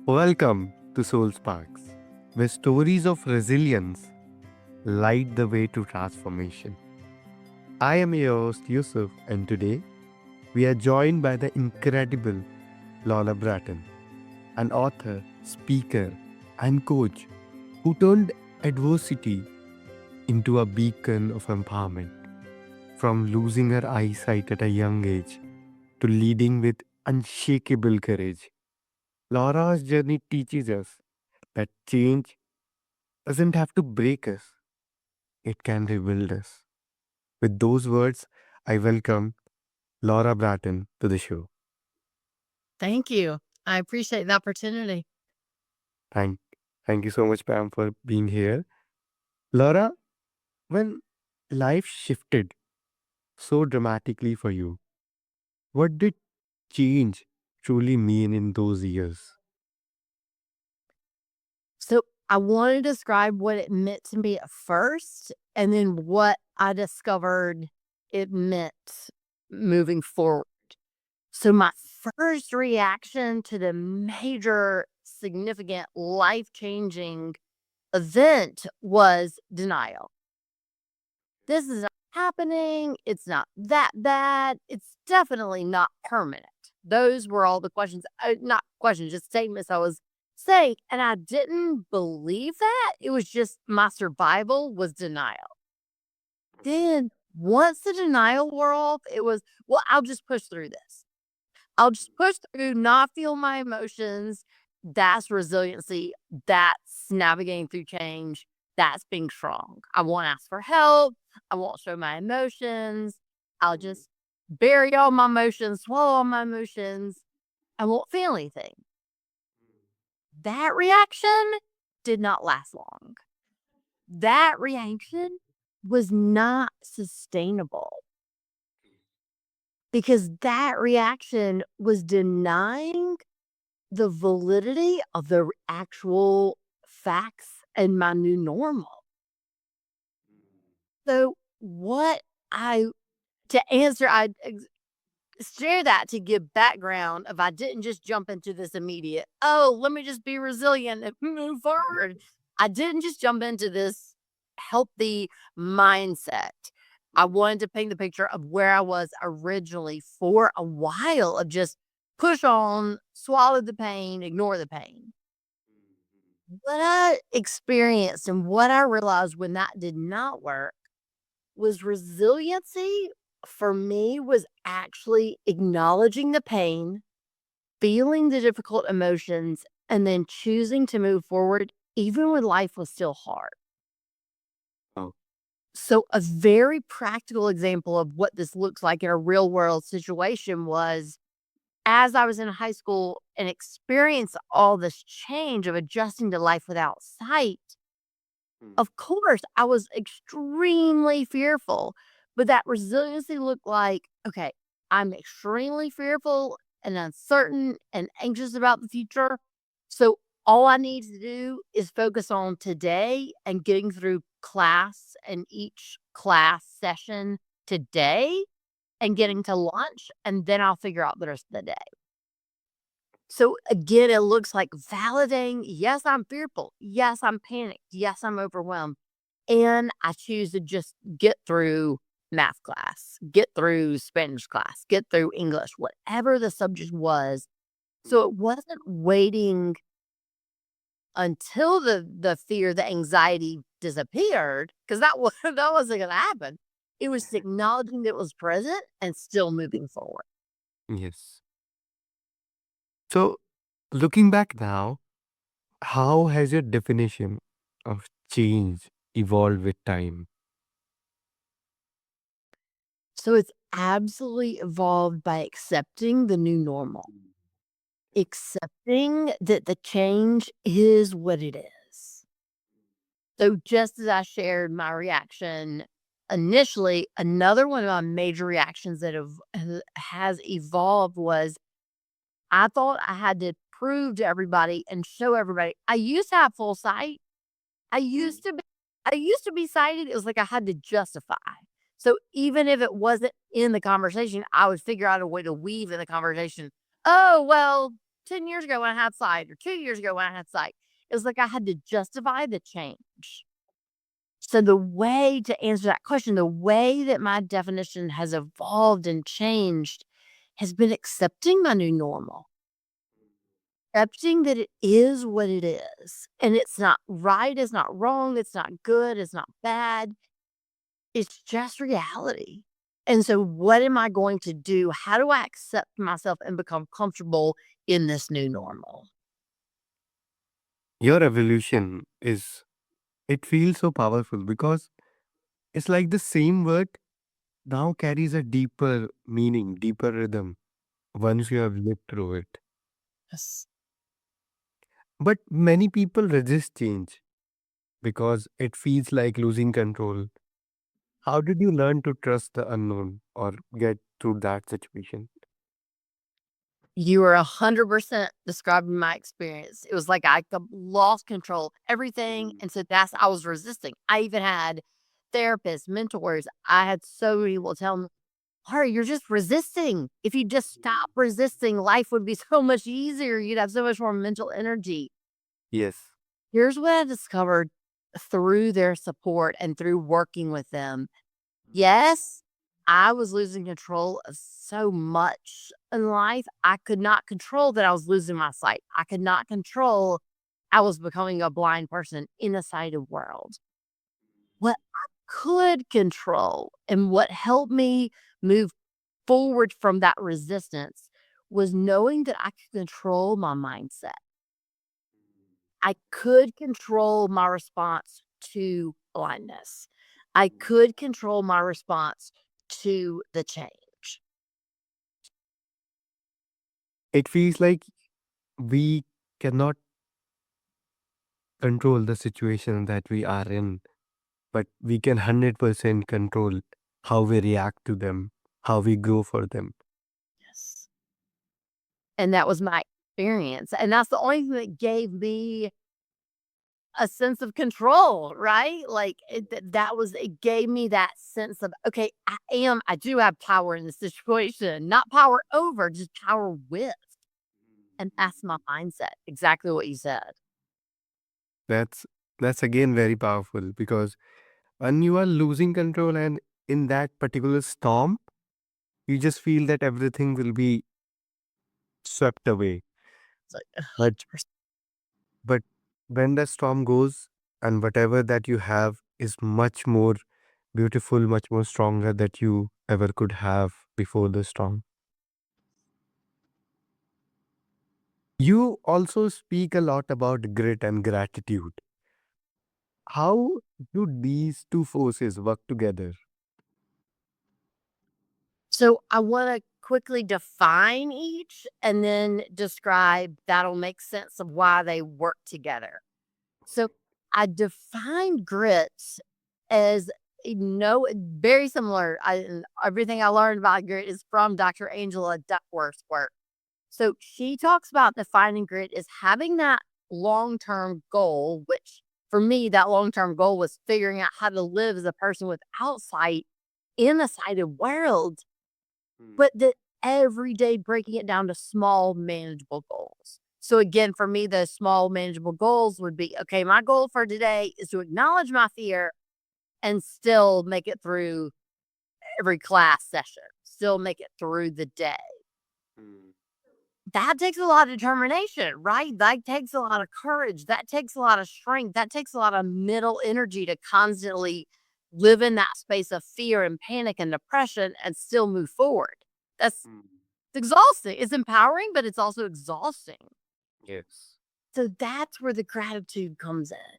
Welcome to Soul Sparks, where stories of resilience light the way to transformation. I am your host Yusuf, and today we are joined by the incredible Bratton, an author, speaker, and coach who turned adversity into a beacon of empowerment. From losing her eyesight at a young age to leading with unshakable courage, Laura's journey teaches us that change doesn't have to break us, it can rebuild us. With those words, I welcome Laura Bratton to the show. Thank you. I appreciate the opportunity. Thank, thank you so much, Pam, for being here. Laura, when life shifted so dramatically for you, what did change truly mean in those years? So I want to describe what it meant to me at first and then what I discovered it meant moving forward. So my first reaction to the major, significant, life-changing event was denial. This is not happening. It's not that bad. It's definitely not permanent. Those were all the questions, not questions, just statements I was saying. And I didn't believe that. It was just my survival was denial. Then once the denial wore off, it was, well, I'll just push through this. I'll just push through, not feel my emotions. That's resiliency. That's navigating through change. That's being strong. I won't ask for help. I won't show my emotions. I'll just bury all my emotions, swallow all my emotions. I won't feel anything. That reaction did not last long. That reaction was not sustainable because that reaction was denying the validity of the actual facts and my new normal. So what I to answer, share that to give background if I didn't just jump into this immediate, oh, let me just be resilient and move forward. I didn't just jump into this healthy mindset. I wanted to paint the picture of where I was originally for a while of just push on, swallow the pain, ignore the pain. What I experienced and what I realized when that did not work was resiliency for me was actually acknowledging the pain, feeling the difficult emotions, and then choosing to move forward even when life was still hard. Oh, So, a very practical example of what this looks like in a real world situation was as I was in high school and experienced all this change of adjusting to life without sight. mm, Of course, I was extremely fearful, but that resiliency looked like, okay, I'm extremely fearful and uncertain and anxious about the future. So all I need to do is focus on today and getting through class and each class session today and getting to lunch. And then I'll figure out the rest of the day. So again, it looks like validating. Yes, I'm fearful. Yes, I'm panicked. Yes, I'm overwhelmed. And I choose to just get through math class, get through Spanish class, get through English, whatever the subject was. So it wasn't waiting until the fear, the anxiety disappeared, because that was that wasn't gonna happen. It was acknowledging that it was present and still moving forward. yes. So, looking back now, how has your definition of change evolved with time? So it's absolutely evolved by accepting the new normal, accepting that the change is what it is. So just as I shared my reaction initially, another one of my major reactions that has evolved was I thought I had to prove to everybody and show everybody. I used to have full sight. I used to be I used to be sighted. It was like I had to justify. So even if it wasn't in the conversation, I would figure out a way to weave in the conversation. Oh, well, 10 years ago when I had sight or 2 years ago when I had sight. It was like I had to justify the change. So the way to answer that question, the way that my definition has evolved and changed has been accepting my new normal, accepting that it is what it is. And it's not right, it's not wrong, it's not good, it's not bad. It's just reality. And so, what am I going to do? How do I accept myself and become comfortable in this new normal? Your evolution is, it feels so powerful because it's like the same word now carries a deeper meaning, deeper rhythm once you have lived through it. Yes. But many people resist change because it feels like losing control. How did you learn to trust the unknown or get through that situation? You are 100% describing my experience. It was like I lost control of everything. Mm. And so I was resisting. I even had therapists, mentors. I had so many people tell me, Ari, you're just resisting. If you just stop resisting, life would be so much easier. You'd have so much more mental energy. Yes. Here's what I discovered through their support and through working with them. Yes, I was losing control of so much in life. I could not control that I was losing my sight. I could not control I was becoming a blind person in a sighted world. What I could control and what helped me move forward from that resistance was knowing that I could control my mindset. I could control my response to blindness. I could control my response to the change. It feels like we cannot control the situation that we are in, but we can 100% control how we react to them, how we go for them. Yes. And that was my experience. And that's the only thing that gave me a sense of control, right? Like it gave me that sense of, okay, I do have power in this situation, not power over, just power with. And that's my mindset. Exactly what you said. That's that's again very powerful because when you are losing control and in that particular storm, you just feel that everything will be swept away. It's like, But 100%. but when the storm goes and whatever that you have is much more beautiful, much more stronger that you ever could have before the storm. You also speak a lot about grit and gratitude. How do these two forces work together? So I want to quickly define each and then describe that'll make sense of why they work together. So I defined grits as very similar. Everything I learned about grit is from Dr. Angela Duckworth's work. So she talks about defining grit as having that long term goal, which for me, that long term goal was figuring out how to live as a person without sight in a sighted world, Mm. but that every day breaking it down to small, manageable goals. So again, for me, those small, manageable goals would be okay, my goal for today is to acknowledge my fear and still make it through every class session, still make it through the day. Mm. That takes a lot of determination, right? That takes a lot of courage. That takes a lot of strength. That takes a lot of mental energy to constantly live in that space of fear and panic and depression and still move forward. That's Mm. exhausting. It's empowering, but it's also exhausting. Yes. So that's where the gratitude comes in.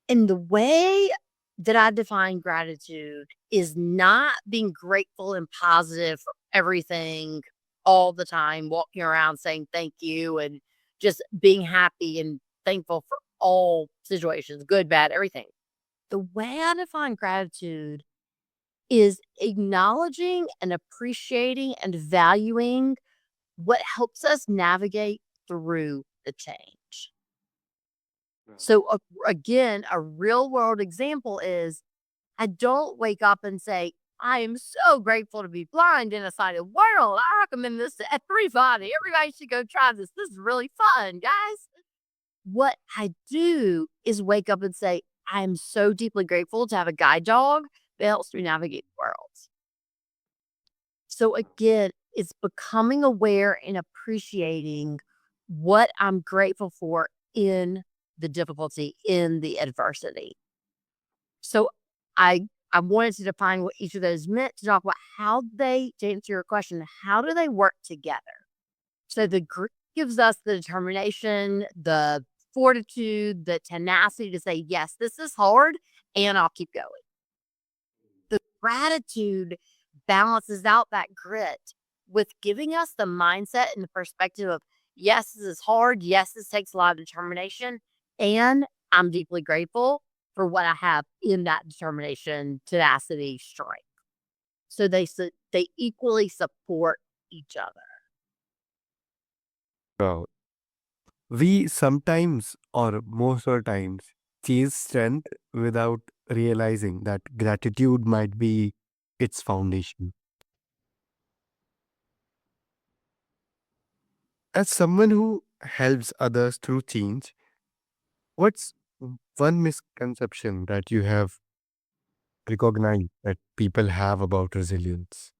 And the way that I define gratitude is not being grateful and positive for everything all the time, walking around saying thank you and just being happy and thankful for all situations, good, bad, everything. The way I define gratitude is acknowledging and appreciating and valuing what helps us navigate through the change. Right. So, again, a real world example is I don't wake up and say, I am so grateful to be blind in a sighted world. I recommend this to everybody. Everybody should go try this. This is really fun, guys. What I do is wake up and say, I am so deeply grateful to have a guide dog that helps me navigate the world. So again, it's becoming aware and appreciating what I'm grateful for in the difficulty, in the adversity. So I wanted to define what each of those meant to talk about how they, to answer your question, how do they work together? So the grief gives us the determination, the fortitude, the tenacity to say, yes, this is hard and I'll keep going. The gratitude balances out that grit with giving us the mindset and the perspective of, yes, this is hard. Yes, this takes a lot of determination. And I'm deeply grateful for what I have in that determination, tenacity, strength. So they equally support each other. Wow. We sometimes, or most of the times, chase strength without realizing that gratitude might be its foundation. As someone who helps others through change, what's one misconception that you have recognized that people have about resilience?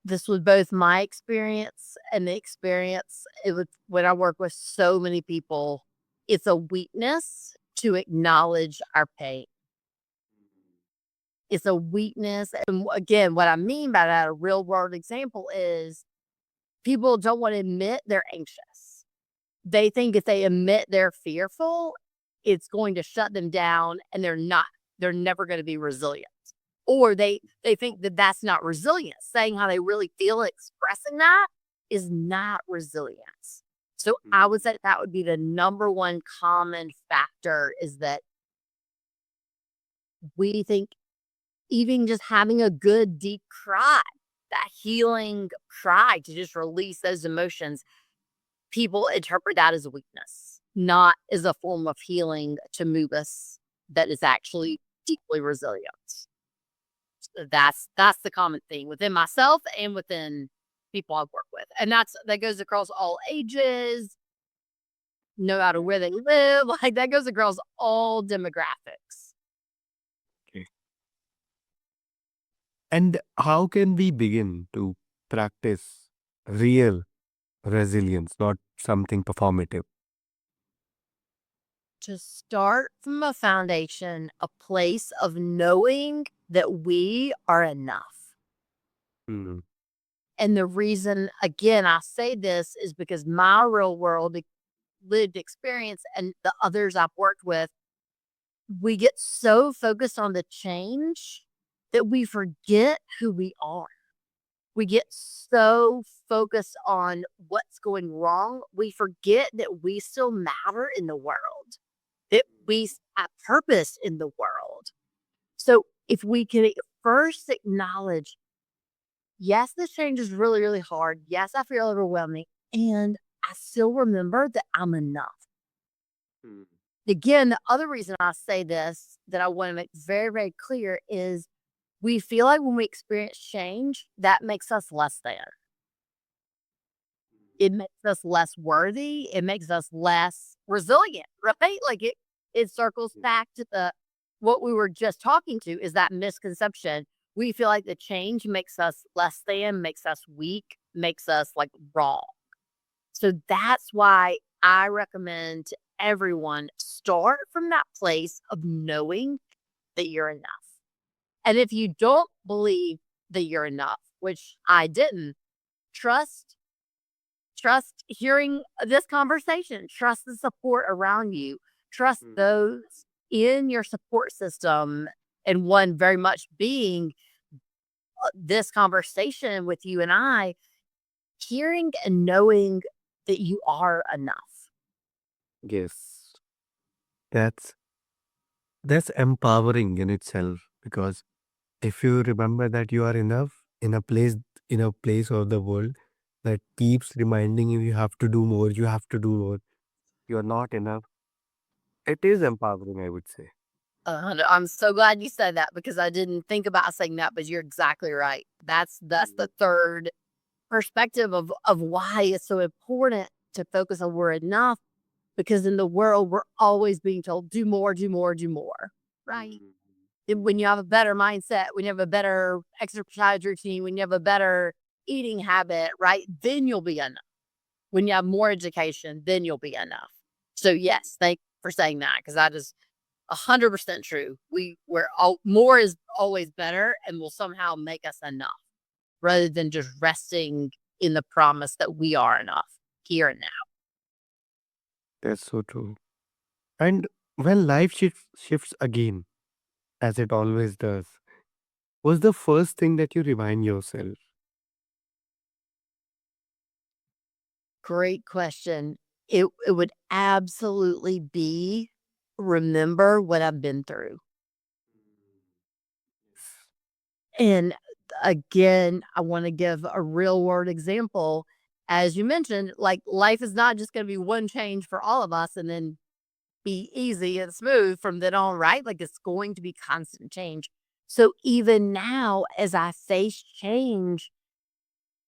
This was both my experience and the experience it was when I work with so many people. It's a weakness to acknowledge our pain. It's a weakness. And again, what I mean by that, a real world example is people don't want to admit they're anxious. They think if they admit they're fearful, it's going to shut them down and they're never going to be resilient. Or they think that that's not resilience. Saying how they really feel, expressing that is not resilience. So I would say that would be the number one common factor is that we think even just having a good deep cry, that healing cry to just release those emotions, people interpret that as a weakness, not as a form of healing to move us that is actually deeply resilient. That's the common thing within myself and within people I work with. And that goes across all ages, no matter where they live, like that goes across all demographics. Okay. And how can we begin to practice real resilience, not something performative? To start from a foundation, a place of knowing that we are enough. Mm. And the reason, again, I say this is because my real world lived experience and the others I've worked with, we get so focused on the change that we forget who we are. We get so focused on what's going wrong, we forget that we still matter in the world, that we have purpose in the world. So if we can first acknowledge, yes, this change is really, really hard. Yes, I feel overwhelming. And I still remember that I'm enough. Mm. Again, the other reason I say this that I want to make very, very clear is we feel like when we experience change, that makes us less than. It makes us less worthy. It makes us less resilient, right? Like it circles back to the what we were just talking to is that misconception. We feel like the change makes us less than, makes us weak, makes us like wrong. So that's why I recommend to everyone start from that place of knowing that you're enough. And if you don't believe that you're enough, which I didn't, trust trust hearing this conversation, trust the support around you, trust Mm. those in your support system, and one very much being this conversation with you and I, hearing and knowing that you are enough. Yes, that's that's empowering in itself because if you remember that you are enough in a place of the world that keeps reminding you have to do more, you have to do more, you are not enough. It is empowering, I would say. I'm so glad you said that because I didn't think about saying that, but you're exactly right. That's the third perspective of why it's so important to focus on we're enough because in the world we're always being told do more, do more, do more. Right. When you have a better mindset, when you have a better exercise routine, when you have a better eating habit, right, then you'll be enough. When you have more education, then you'll be enough. So yes, thank you for saying that because that is 100% true. We're all more is always better and will somehow make us enough rather than just resting in the promise that we are enough here and now. That's so true. And when life shifts again, as it always does, what's the first thing that you remind yourself? Great question. It would absolutely be remember what I've been through. And again, I want to give a real world example. As you mentioned, like life is not just going to be one change for all of us and then be easy and smooth from then on, right? Like it's going to be constant change. So even now, as I face change,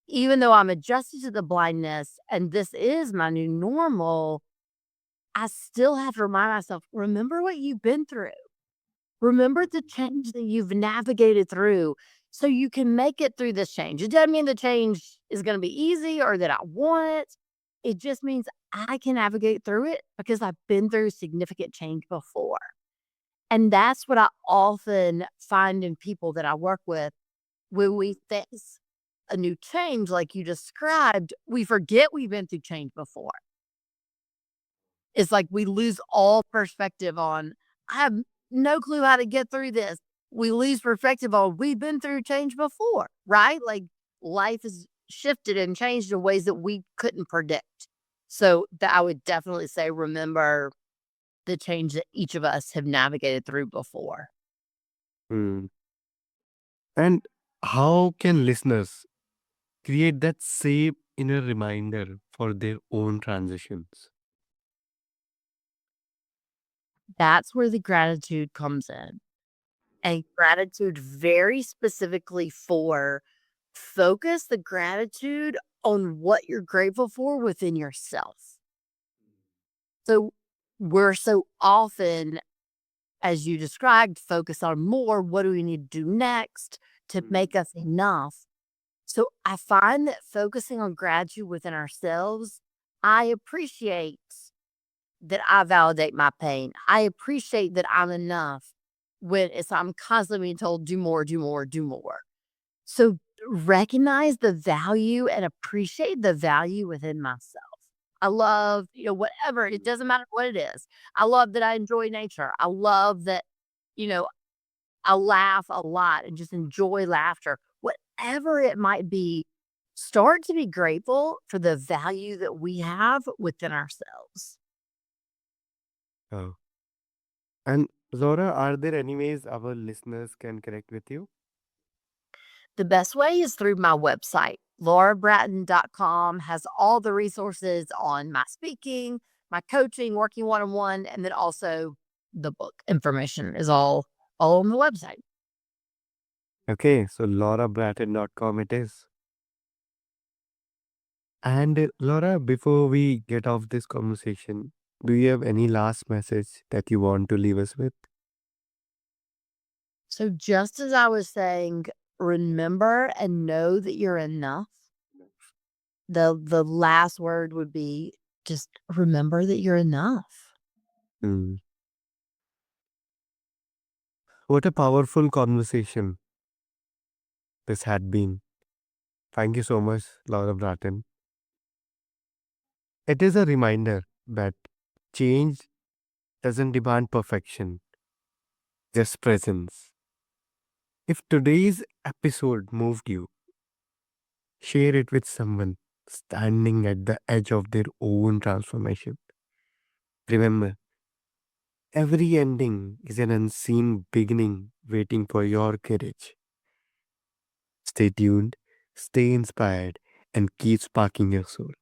even though I'm adjusted to the blindness and this is my new normal, I still have to remind myself, remember what you've been through. Remember the change that you've navigated through so you can make it through this change. It doesn't mean the change is going to be easy or that I want it. It just means I can navigate through it because I've been through significant change before. And that's what I often find in people that I work with when we face a new change, like you described, we forget we've been through change before. It's like we lose all perspective on, I have no clue how to get through this. We lose perspective on, we've been through change before, right? Like life has shifted and changed in ways that we couldn't predict. So that I would definitely say, remember the change that each of us have navigated through before. Hmm. And how can listeners create that safe inner reminder for their own transitions? That's where the gratitude comes in. And gratitude very specifically for focus the gratitude on what you're grateful for within yourself. So we're so often, as you described, focus on more. What do we need to do next to make us enough? So I find that focusing on gratitude within ourselves, I appreciate that I validate my pain. I appreciate that I'm enough when it's I'm constantly being told do more, do more, do more. So recognize the value and appreciate the value within myself. I love, whatever, it doesn't matter what it is. I love that I enjoy nature. I love that, you know, I laugh a lot and just enjoy laughter. Whatever it might be, start to be grateful for the value that we have within ourselves. Oh. And Laura, are there any ways our listeners can connect with you? The best way is through my website. LauraBratton.com has all the resources on my speaking, my coaching, working one on one, and then also the book information is all on the website. Okay, so laurabratton.com it is. And Laura, before we get off this conversation, do you have any last message that you want to leave us with? So just as I was saying, remember and know that you're enough. The last word would be just remember that you're enough. Hmm. What a powerful conversation this had been. Thank you so much, Laura Bratton. It is a reminder that change doesn't demand perfection, just presence. If today's episode moved you, share it with someone standing at the edge of their own transformation. Remember, every ending is an unseen beginning waiting for your courage. Stay tuned, stay inspired, and keep sparking your soul.